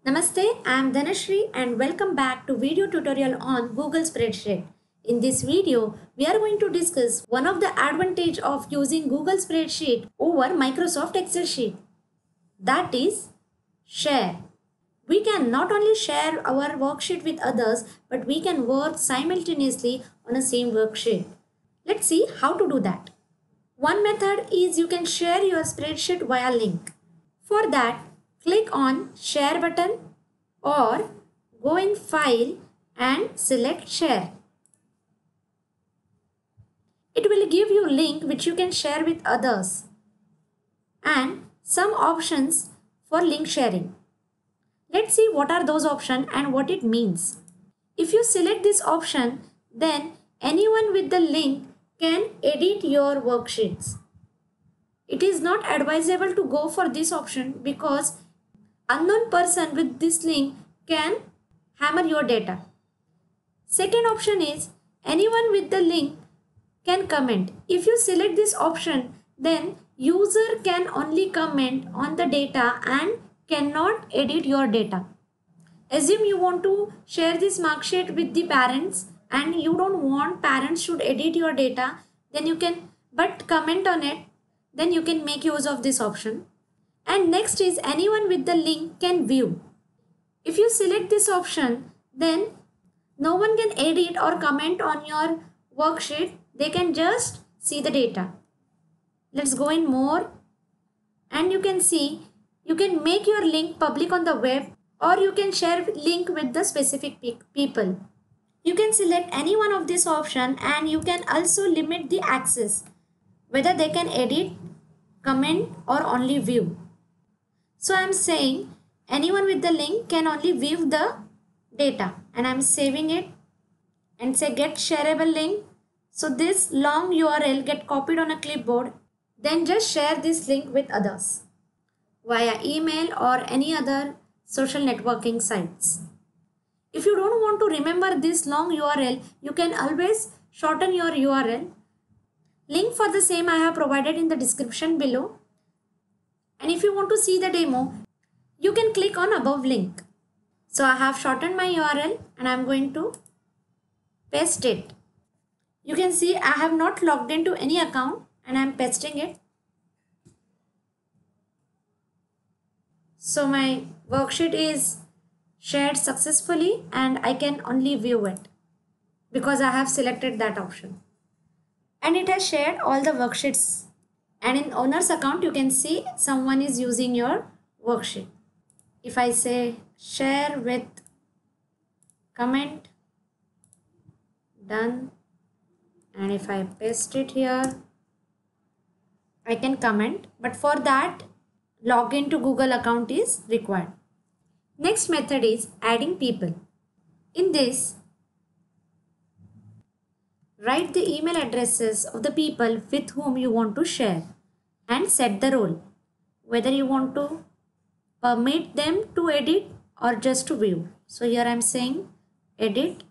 Namaste, I am Dhanashri and welcome back to video tutorial on Google Spreadsheet. In this video, we are going to discuss one of the advantage of using Google Spreadsheet over Microsoft Excel sheet. That is share. We can not only share our worksheet with others, but we can work simultaneously on a same worksheet. Let's see how to do that. One method is you can share your spreadsheet via link. For that, click on share button or go in file and select share. It will give you link which you can share with others and some options for link sharing. Let's see what are those options and what it means. If you select this option, then anyone with the link can edit your worksheets. It is not advisable to go for this option because unknown person with this link can hammer your data. Second option is anyone with the link can comment. If you select this option, then user can only comment on the data and cannot edit your data. Assume you want to share this mark sheet with the parents and you don't want parents should edit your data, then you can but comment on it, then you can make use of this option. And next is anyone with the link can view. If you select this option, then no one can edit or comment on your worksheet. They can just see the data. Let's go in more and you can see you can make your link public on the web or you can share link with the specific people. You can select any one of this option and you can also limit the access, whether they can edit, comment or only view. So I am saying anyone with the link can only view the data and I am saving it and say get shareable link. So this long URL get copied on a clipboard, then just share this link with others via email or any other social networking sites. If you don't want to remember this long URL, you can always shorten your URL. Link for the same I have provided in the description below. And if you want to see the demo, you can click on above link. So I have shortened my URL and I am going to paste it. You can see I have not logged into any account and I am pasting it. So my worksheet is shared successfully and I can only view it because I have selected that option. And it has shared all the worksheets. And in owner's account, you can see someone is using your worksheet. If I say share with comment, done. And if I paste it here, I can comment. But for that, login to Google account is required. Next method is adding people. In this, write the email addresses of the people with whom you want to share and set the role, whether you want to permit them to edit or just to view. So here I am saying edit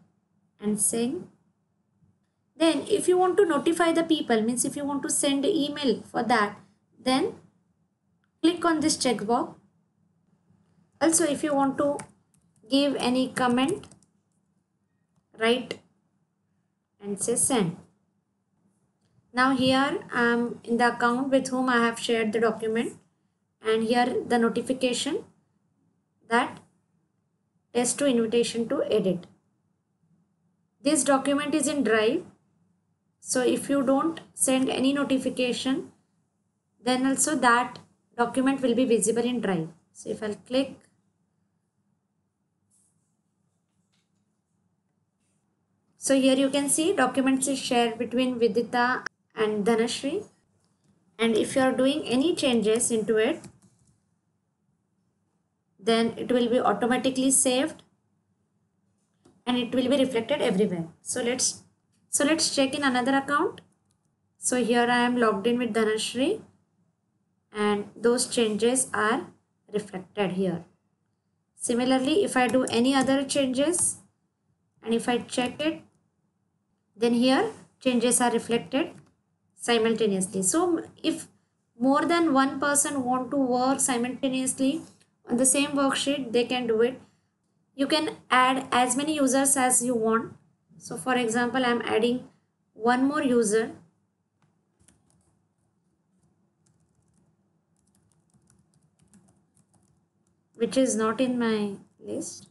and saying. Then if you want to notify the people, means if you want to send an email for that, then click on this checkbox. Also if you want to give any comment, write and say send. Now here I am in the account with whom I have shared the document and here the notification that test to invitation to edit. This document is in Drive. So if you don't send any notification, then also that document will be visible in Drive. So if I'll click, so here you can see documents is shared between Vidita and Dhanashri. And if you are doing any changes into it, then it will be automatically saved and it will be reflected everywhere. So let's check in another account. So here I am logged in with Dhanashri and those changes are reflected here. Similarly, if I do any other changes and if I check it, then here changes are reflected simultaneously. So if more than one person want to work simultaneously on the same worksheet, they can do it. You can add as many users as you want. So for example, I am adding one more user. Which is not in my list.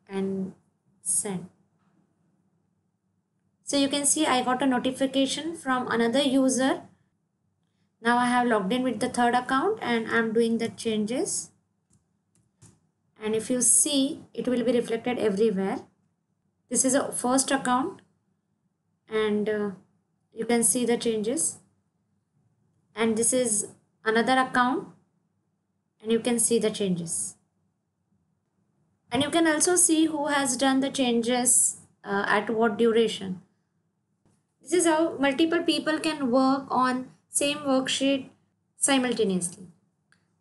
And send. So you can see I got a notification from another user. Now I have logged in with the third account and I'm doing the changes. And if you see, it will be reflected everywhere. This is a first account and you can see the changes. And this is another account and you can see the changes. And you can also see who has done the changes at what duration. This is how multiple people can work on same worksheet simultaneously.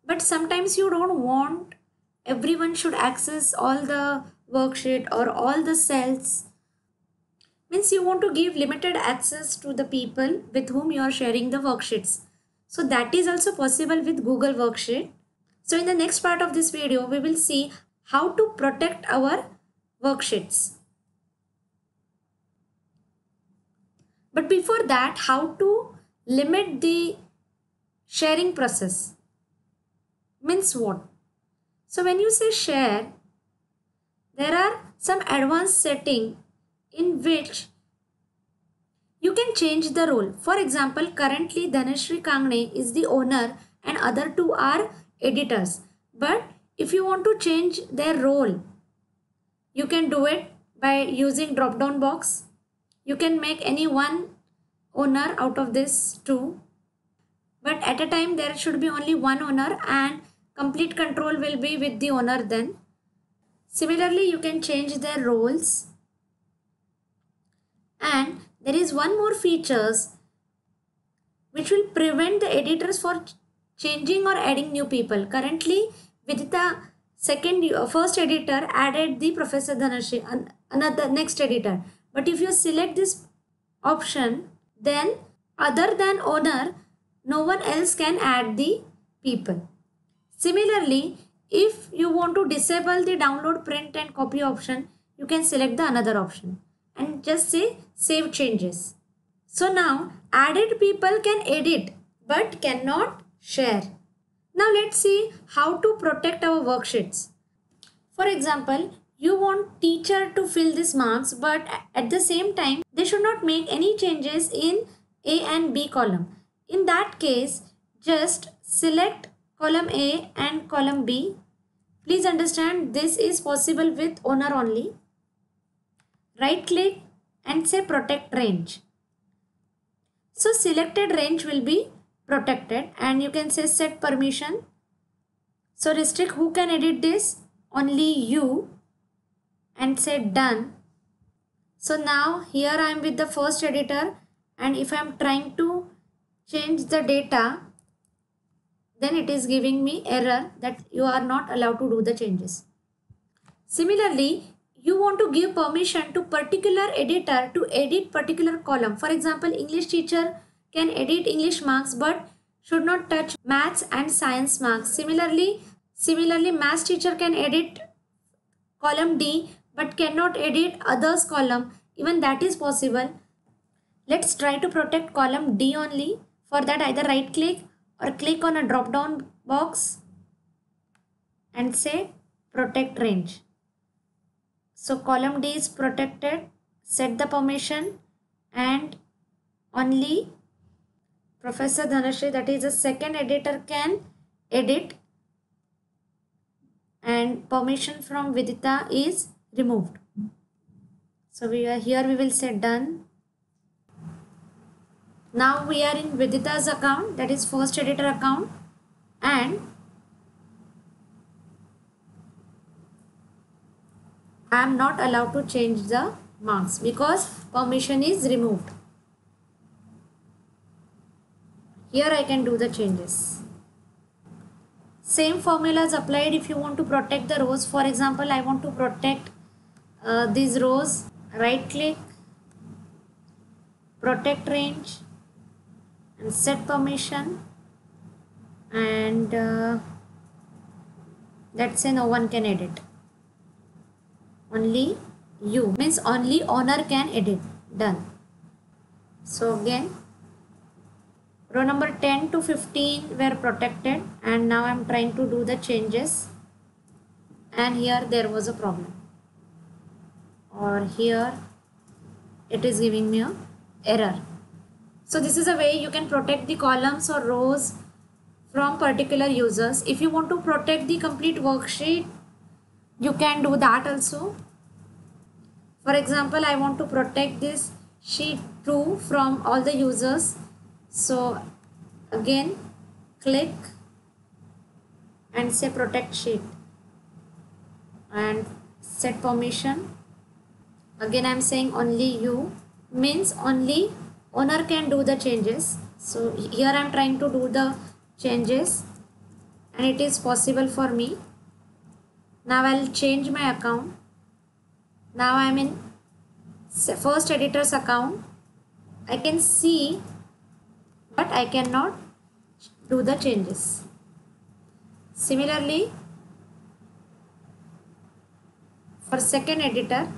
But sometimes you don't want everyone should access all the worksheet or all the cells. Means you want to give limited access to the people with whom you are sharing the worksheets. So that is also possible with Google Worksheet. So in the next part of this video, we will see how to protect our worksheets. But before that, how to limit the sharing process. Means what? So when you say share, there are some advanced setting in which you can change the role. For example, currently Dhanashree Kangne is the owner and other two are editors. But if you want to change their role, you can do it by using drop down box. You can make any one owner out of this two. But at a time there should be only one owner and complete control will be with the owner then. Similarly, you can change their roles. And there is one more features which will prevent the editors for changing or adding new people. Currently, Vidita first editor added the Professor Dhanashree, another next editor. But if you select this option, then other than owner, no one else can add the people. Similarly, if you want to disable the download, print and copy option, you can select the another option and just say save changes. So now added people can edit but cannot share. Now let's see how to protect our worksheets. For example, you want teacher to fill these marks, but at the same time, they should not make any changes in A and B column. In that case, just select column A and column B. Please understand this is possible with owner only. Right click and say protect range. So selected range will be protected and you can say set permission. So restrict who can edit this, only you, and say done. So now here I am with the first editor and if I am trying to change the data, then it is giving me error that you are not allowed to do the changes. Similarly, you want to give permission to particular editor to edit particular column. For example, English teacher can edit English marks but should not touch maths and science marks. Similarly, maths teacher can edit column D but cannot edit others column. Even that is possible. Let's try to protect column D only. For that, either right click or click on a drop down box and say protect range. So column D is protected. Set the permission and only Professor Dhanashree, that is the second editor, can edit and permission from Vidita is removed. So we will say done. Now we are in Vidita's account, that is first editor account, and I am not allowed to change the marks because permission is removed. Here I can do the changes. Same formula is applied if you want to protect the rows. For example, I want to protect these rows. Right click protect range and set permission, and let's say no one can edit. Only you, means only owner can edit. Done. So again, row number 10 to 15 were protected, and now I'm trying to do the changes, and here there was a problem, or here it is giving me a error. So this is a way you can protect the columns or rows from particular users. If you want to protect the complete worksheet, you can do that also. For example, I want to protect this sheet 2 from all the users. So again, click and say protect sheet and set permission. Again, I am saying only you, means only owner can do the changes. So here I am trying to do the changes and it is possible for me. Now I will change my account. Now I am in first editor's account. I can see, but I cannot do the changes. Similarly, for second editor,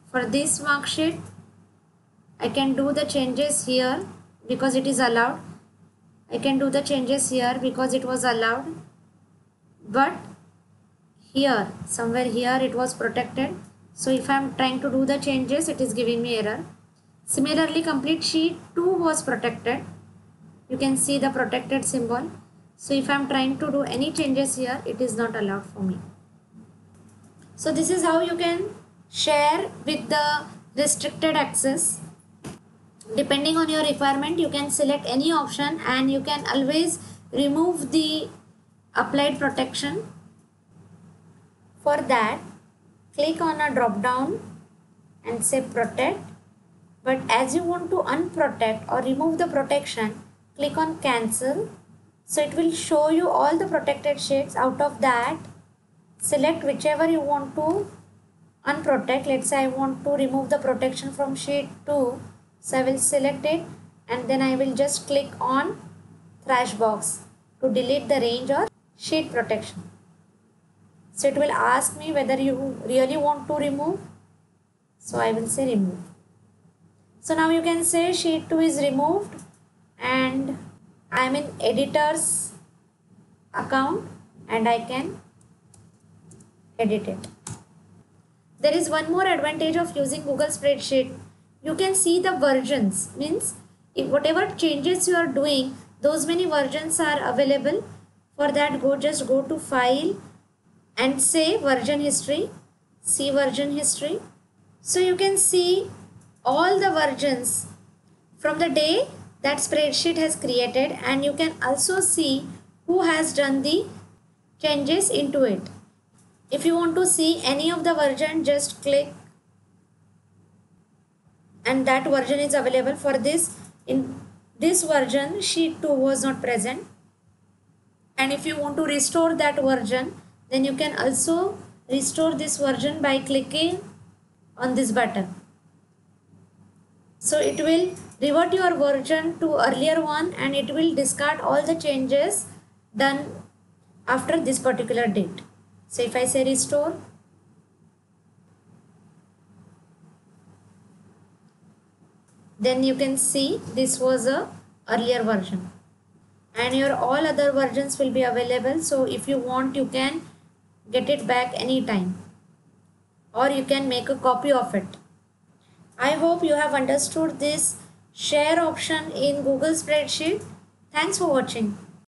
for this worksheet, I can do the changes here because it is allowed. I can do the changes here because it was allowed. But here, somewhere here it was protected. So if I am trying to do the changes, it is giving me error. Similarly, complete sheet 2 was protected. You can see the protected symbol. So if I am trying to do any changes here, it is not allowed for me. So this is how you can share with the restricted access. Depending on your requirement, you can select any option and you can always remove the applied protection. For that, click on a drop down and say protect. But as you want to unprotect or remove the protection, click on cancel. So it will show you all the protected sheets. Out of that, select whichever you want to unprotect. Let's say I want to remove the protection from sheet 2. So I will select it and then I will just click on trash box to delete the range or sheet protection. So it will ask me whether you really want to remove. So I will say remove. So now you can say sheet 2 is removed and I am in editor's account and I can edit it. There is one more advantage of using Google Spreadsheet. You can see the versions, means if whatever changes you are doing, those many versions are available. For that, just go to file and say version history, see version history. So you can see all the versions from the day that spreadsheet has created, and you can also see who has done the changes into it. If you want to see any of the version, just click and that version is available. For this, in this version sheet 2 was not present, and if you want to restore that version, then you can also restore this version by clicking on this button. So it will revert your version to earlier one and it will discard all the changes done after this particular date. So if I say restore, then you can see this was a earlier version and your all other versions will be available. So if you want, you can get it back anytime or you can make a copy of it. I hope you have understood this share option in Google Spreadsheet. Thanks for watching.